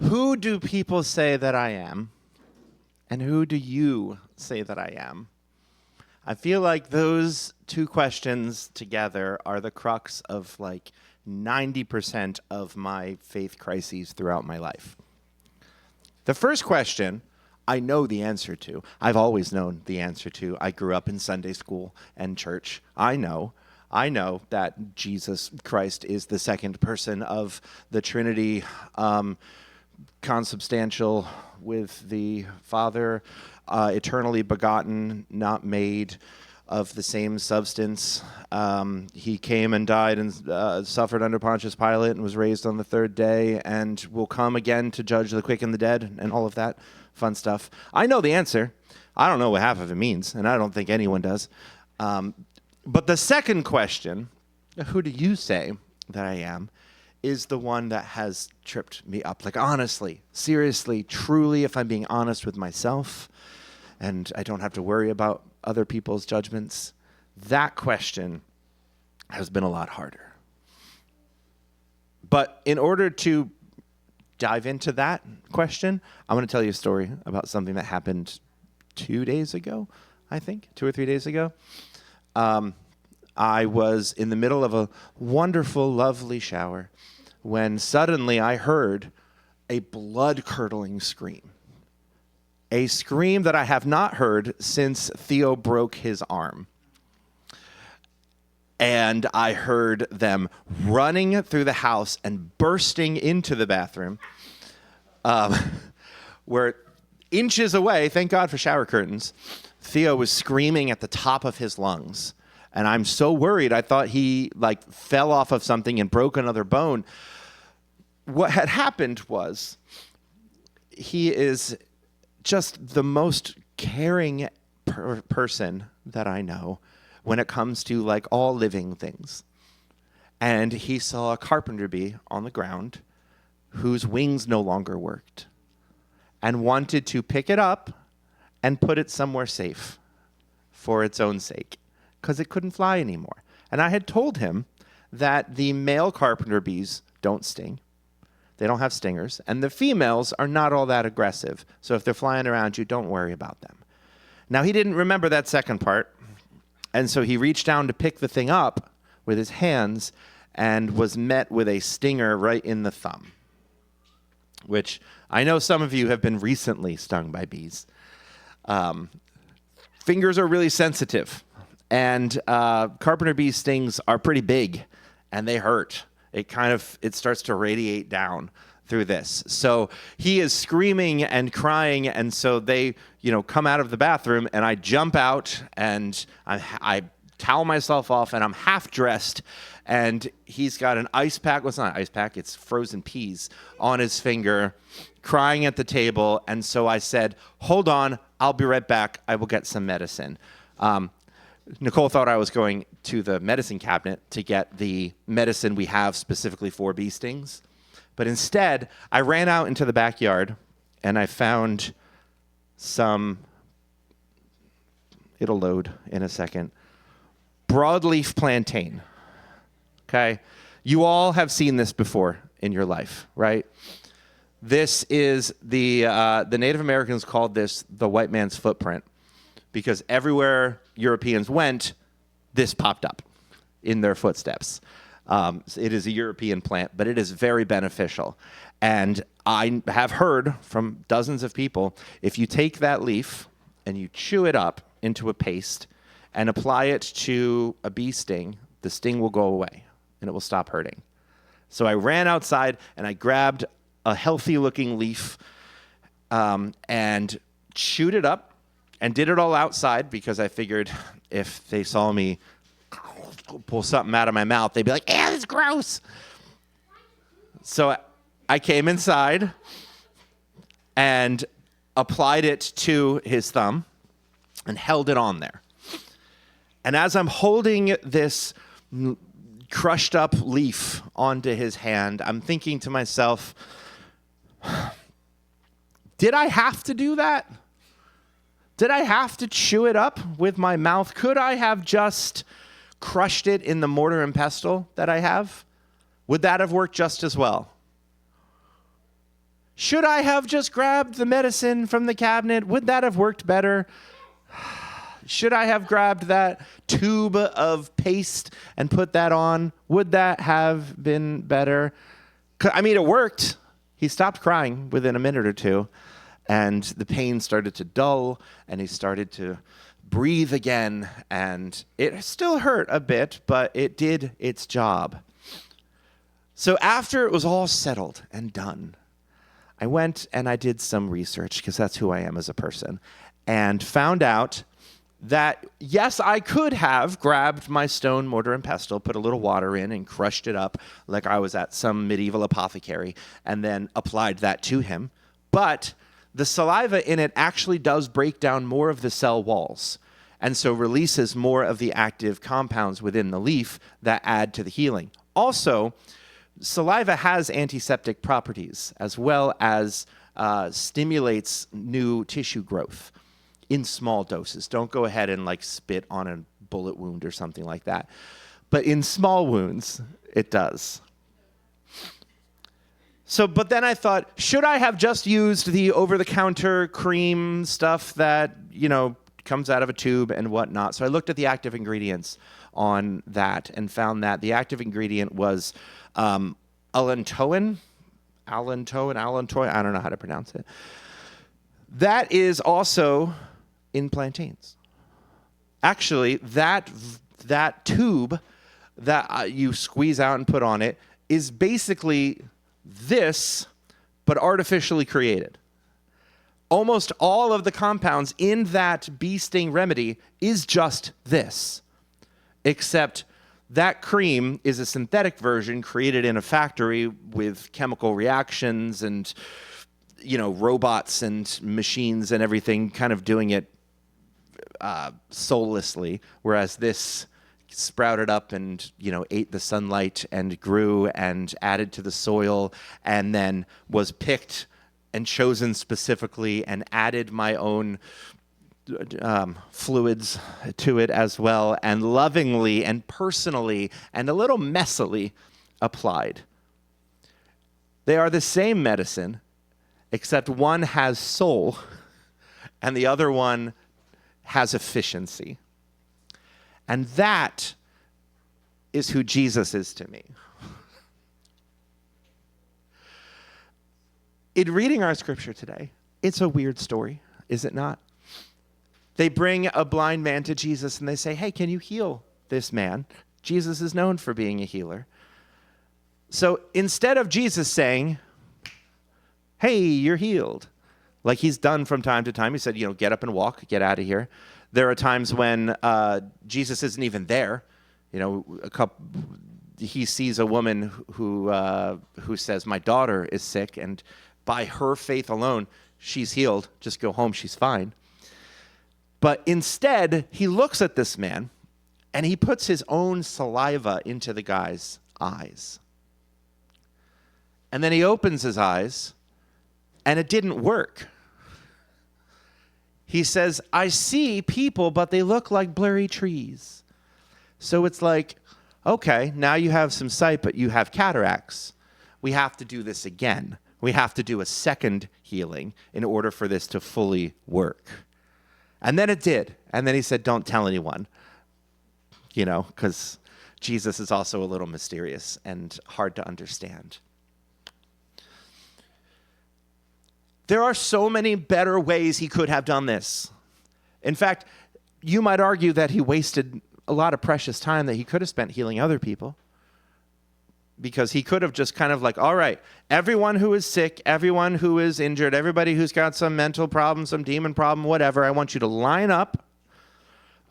Who do people say that I am? And who do you say that I am? I feel like those two questions together are the crux of like 90% of my faith crises throughout my life. The first question I know the answer to. I've always known the answer to. I grew up in Sunday school and church. I know that Jesus Christ is the second person of the Trinity, consubstantial with the Father, eternally begotten, not made, of the same substance. He came and died and suffered under Pontius Pilate and was raised on the third day and will come again to judge the quick and the dead and all of that fun stuff. I know the answer. I don't know what half of it means, and I don't think anyone does. But the second question, who do you say that I am, is the one that has tripped me up. Like, honestly, seriously, truly, if I'm being honest with myself and I don't have to worry about other people's judgments, that question has been a lot harder. But in order to dive into that question, I'm going to tell you a story about something that happened 2 days ago, I think, 2 or 3 days ago. I was in the middle of a wonderful, lovely shower when suddenly I heard a blood-curdling scream. A scream that I have not heard since Theo broke his arm. And I heard them running through the house and bursting into the bathroom, where inches away, thank God for shower curtains, Theo was screaming at the top of his lungs. And I'm so worried. I thought he fell off of something and broke another bone. What had happened was he is just the most caring person that I know when it comes to all living things. And he saw a carpenter bee on the ground whose wings no longer worked and wanted to pick it up and put it somewhere safe for its own sake, because it couldn't fly anymore. And I had told him that the male carpenter bees don't sting. They don't have stingers. And the females are not all that aggressive. So if they're flying around you, don't worry about them. Now, he didn't remember that second part. And so he reached down to pick the thing up with his hands and was met with a stinger right in the thumb, which I know some of you have been recently stung by bees. Fingers are really sensitive. And carpenter bee stings are pretty big, and they hurt. It starts to radiate down through this. So he is screaming and crying, and so they, come out of the bathroom, and I jump out, and I towel myself off, and I'm half dressed, and he's got an ice pack. Well, it's not an ice pack. It's frozen peas on his finger, crying at the table. And so I said, hold on, I'll be right back. I will get some medicine. Nicole thought I was going to the medicine cabinet to get the medicine we have specifically for bee stings. But instead, I ran out into the backyard and I found it'll load in a second, broadleaf plantain. Okay? You all have seen this before in your life, right? This is the Native Americans called this the white man's footprint, because everywhere Europeans went, this popped up in their footsteps. It is a European plant, but it is very beneficial. And I have heard from dozens of people, if you take that leaf and you chew it up into a paste and apply it to a bee sting, the sting will go away and it will stop hurting. So I ran outside and I grabbed a healthy-looking leaf and chewed it up and did it all outside, because I figured if they saw me pull something out of my mouth, they'd be like, "Yeah, that's gross." So I came inside and applied it to his thumb and held it on there. And as I'm holding this crushed up leaf onto his hand, I'm thinking to myself, did I have to do that? Did I have to chew it up with my mouth? Could I have just crushed it in the mortar and pestle that I have? Would that have worked just as well? Should I have just grabbed the medicine from the cabinet? Would that have worked better? Should I have grabbed that tube of paste and put that on? Would that have been better? I mean, it worked. He stopped crying within a minute or two, and the pain started to dull, and he started to breathe again, and it still hurt a bit, but it did its job. So after it was all settled and done, I went and I did some research, because that's who I am as a person, and found out that, yes, I could have grabbed my stone mortar and pestle, put a little water in, and crushed it up like I was at some medieval apothecary, and then applied that to him. But the saliva in it actually does break down more of the cell walls, and so releases more of the active compounds within the leaf that add to the healing. Also, saliva has antiseptic properties, as well as stimulates new tissue growth in small doses. Don't go ahead and spit on a bullet wound or something like that. But in small wounds, it does. But then I thought, should I have just used the over-the-counter cream stuff that, comes out of a tube and whatnot? So I looked at the active ingredients on that and found that the active ingredient was allantoin, I don't know how to pronounce it. That is also in plantains. Actually, that tube that you squeeze out and put on it is basically this, but artificially created. Almost all of the compounds in that bee sting remedy is just this, except that cream is a synthetic version created in a factory with chemical reactions and, robots and machines and everything kind of doing it soullessly, whereas this sprouted up and, ate the sunlight and grew and added to the soil and then was picked and chosen specifically and added my own fluids to it as well, and lovingly and personally and a little messily applied. They are the same medicine, except one has soul and the other one has efficiency. And that is who Jesus is to me. In reading our scripture today, it's a weird story, is it not? They bring a blind man to Jesus and they say, hey, can you heal this man? Jesus is known for being a healer. So instead of Jesus saying, hey, you're healed, like he's done from time to time, he said, get up and walk, get out of here. There are times when Jesus isn't even there. He sees a woman who says, my daughter is sick, and by her faith alone, she's healed. Just go home, she's fine. But instead, he looks at this man, and he puts his own saliva into the guy's eyes. And then he opens his eyes, and it didn't work. He says, I see people, but they look like blurry trees. So it's like, okay, now you have some sight, but you have cataracts. We have to do this again. We have to do a second healing in order for this to fully work. And then it did. And then he said, don't tell anyone, because Jesus is also a little mysterious and hard to understand. There are so many better ways he could have done this. In fact, you might argue that he wasted a lot of precious time that he could have spent healing other people, because he could have just kind of all right, everyone who is sick, everyone who is injured, everybody who's got some mental problem, some demon problem, whatever, I want you to line up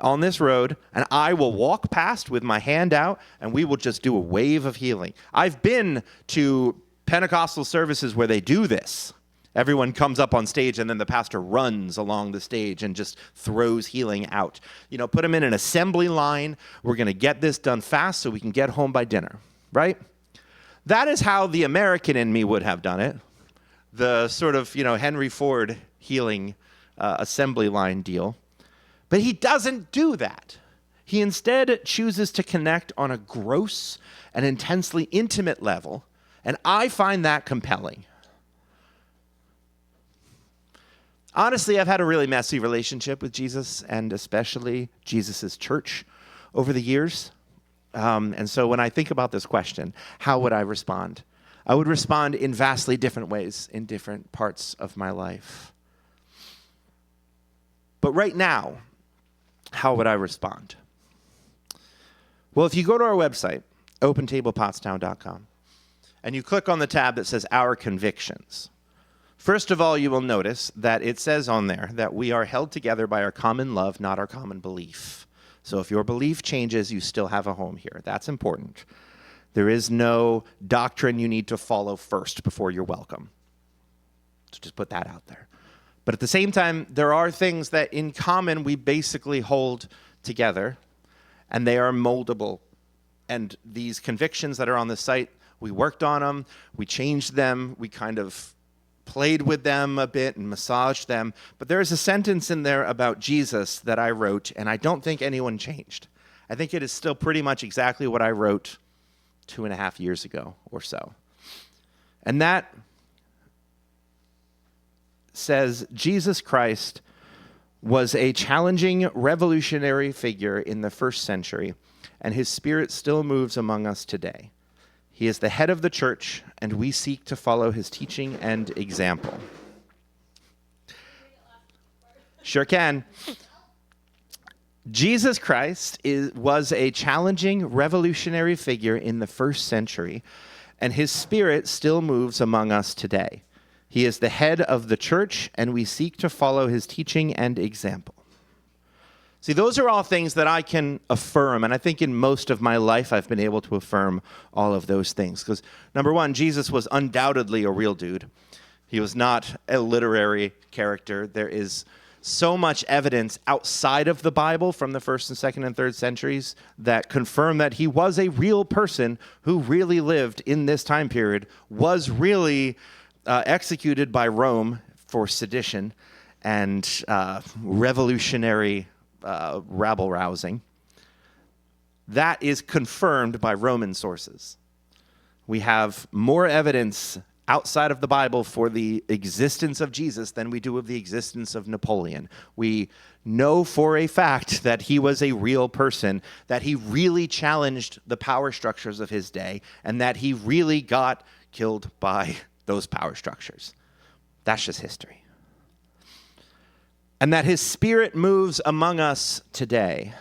on this road, and I will walk past with my hand out, and we will just do a wave of healing. I've been to Pentecostal services where they do this. Everyone comes up on stage, and then the pastor runs along the stage and just throws healing out. Put them in an assembly line. We're going to get this done fast so we can get home by dinner, right? That is how the American in me would have done it. The sort of, Henry Ford healing assembly line deal. But he doesn't do that. He instead chooses to connect on a gross and intensely intimate level, and I find that compelling. Honestly, I've had a really messy relationship with Jesus and especially Jesus' church over the years. And so when I think about this question, how would I respond? I would respond in vastly different ways in different parts of my life. But right now, how would I respond? Well, if you go to our website, opentablepottstown.com, and you click on the tab that says Our Convictions, first of all, you will notice that it says on there that we are held together by our common love, not our common belief. So if your belief changes, you still have a home here. That's important. There is no doctrine you need to follow first before you're welcome. So just put that out there. But at the same time, there are things that in common we basically hold together, and they are moldable. And these convictions that are on the site, we worked on them, we changed them, we kind of played with them a bit and massaged them. But there is a sentence in there about Jesus that I wrote, and I don't think anyone changed. I think it is still pretty much exactly what I wrote 2.5 years ago or so. And that says Jesus Christ was a challenging, revolutionary figure in the first century, and his spirit still moves among us today. He is the head of the church, and we seek to follow his teaching and example. Sure can. Jesus Christ was a challenging, revolutionary figure in the first century, and his spirit still moves among us today. He is the head of the church, and we seek to follow his teaching and example. See, those are all things that I can affirm, and I think in most of my life I've been able to affirm all of those things. Because, number one, Jesus was undoubtedly a real dude. He was not a literary character. There is so much evidence outside of the Bible from the 1st and 2nd and 3rd centuries that confirm that he was a real person who really lived in this time period, was really executed by Rome for sedition and revolutionary rabble-rousing. That is confirmed by Roman sources. We have more evidence outside of the Bible for the existence of Jesus than we do of the existence of Napoleon. We know for a fact that he was a real person, that he really challenged the power structures of his day, and that he really got killed by those power structures. That's just history. And that his spirit moves among us today.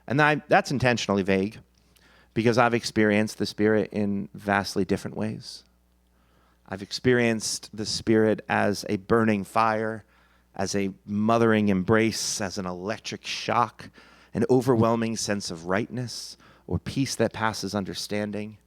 And that's intentionally vague, because I've experienced the Spirit in vastly different ways. I've experienced the Spirit as a burning fire, as a mothering embrace, as an electric shock, an overwhelming sense of rightness or peace that passes understanding.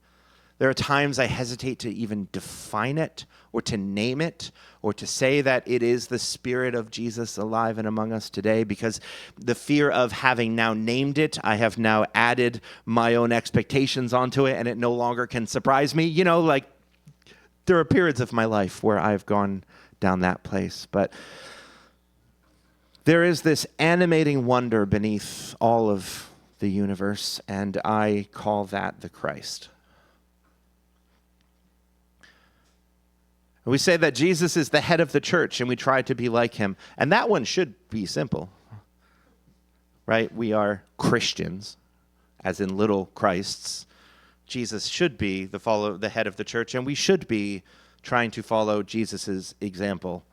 There are times I hesitate to even define it or to name it or to say that it is the Spirit of Jesus alive and among us today, because the fear of having now named it, I have now added my own expectations onto it, and it no longer can surprise me. You know, like, there are periods of my life where I've gone down that place. But there is this animating wonder beneath all of the universe, and I call that the Christ. We say that Jesus is the head of the church, and we try to be like him. And that one should be simple, right? We are Christians, as in little Christs. Jesus should be the head of the church, and we should be trying to follow Jesus' example.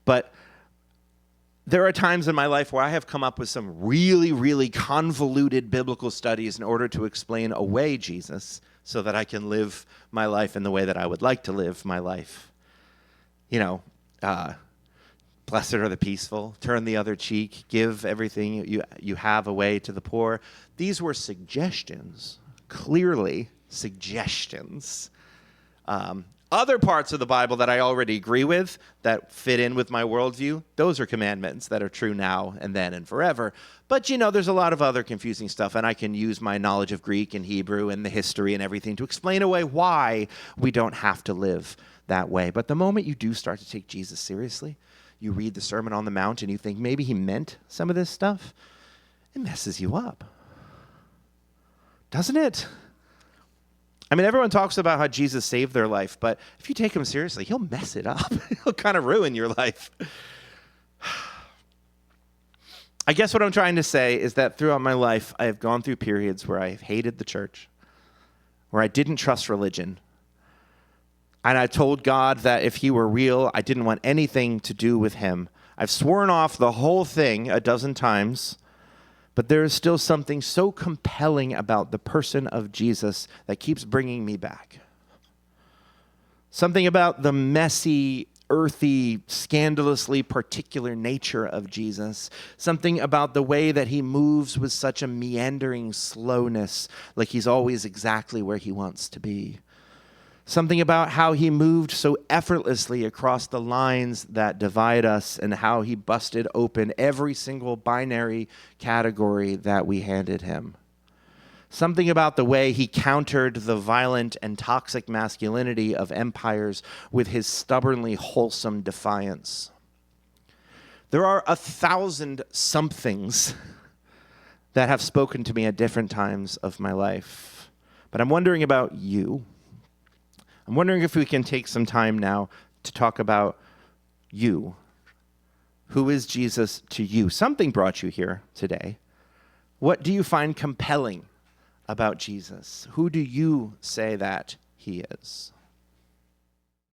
But there are times in my life where I have come up with some really, really convoluted biblical studies in order to explain away Jesus so that I can live my life in the way that I would like to live my life. You know, blessed are the peaceful, turn the other cheek, give everything you have away to the poor. These were suggestions, clearly suggestions. Other parts of the Bible that I already agree with, that fit in with my worldview, those are commandments that are true now and then and forever. But, you know, there's a lot of other confusing stuff, and I can use my knowledge of Greek and Hebrew and the history and everything to explain away why we don't have to live that way. But the moment you do start to take Jesus seriously, you read the Sermon on the Mount and you think maybe he meant some of this stuff, it messes you up. Doesn't it? I mean, everyone talks about how Jesus saved their life, but if you take him seriously, he'll mess it up. He'll kind of ruin your life. I guess what I'm trying to say is that throughout my life, I have gone through periods where I've hated the church, where I didn't trust religion. And I told God that if he were real, I didn't want anything to do with him. I've sworn off the whole thing a dozen times, but there is still something so compelling about the person of Jesus that keeps bringing me back. Something about the messy, earthy, scandalously particular nature of Jesus. Something about the way that he moves with such a meandering slowness, like he's always exactly where he wants to be. Something about how he moved so effortlessly across the lines that divide us and how he busted open every single binary category that we handed him. Something about the way he countered the violent and toxic masculinity of empires with his stubbornly wholesome defiance. There are 1,000 somethings that have spoken to me at different times of my life. But I'm wondering about you. I'm wondering if we can take some time now to talk about you. Who is Jesus to you? Something brought you here today. What do you find compelling about Jesus? Who do you say that he is?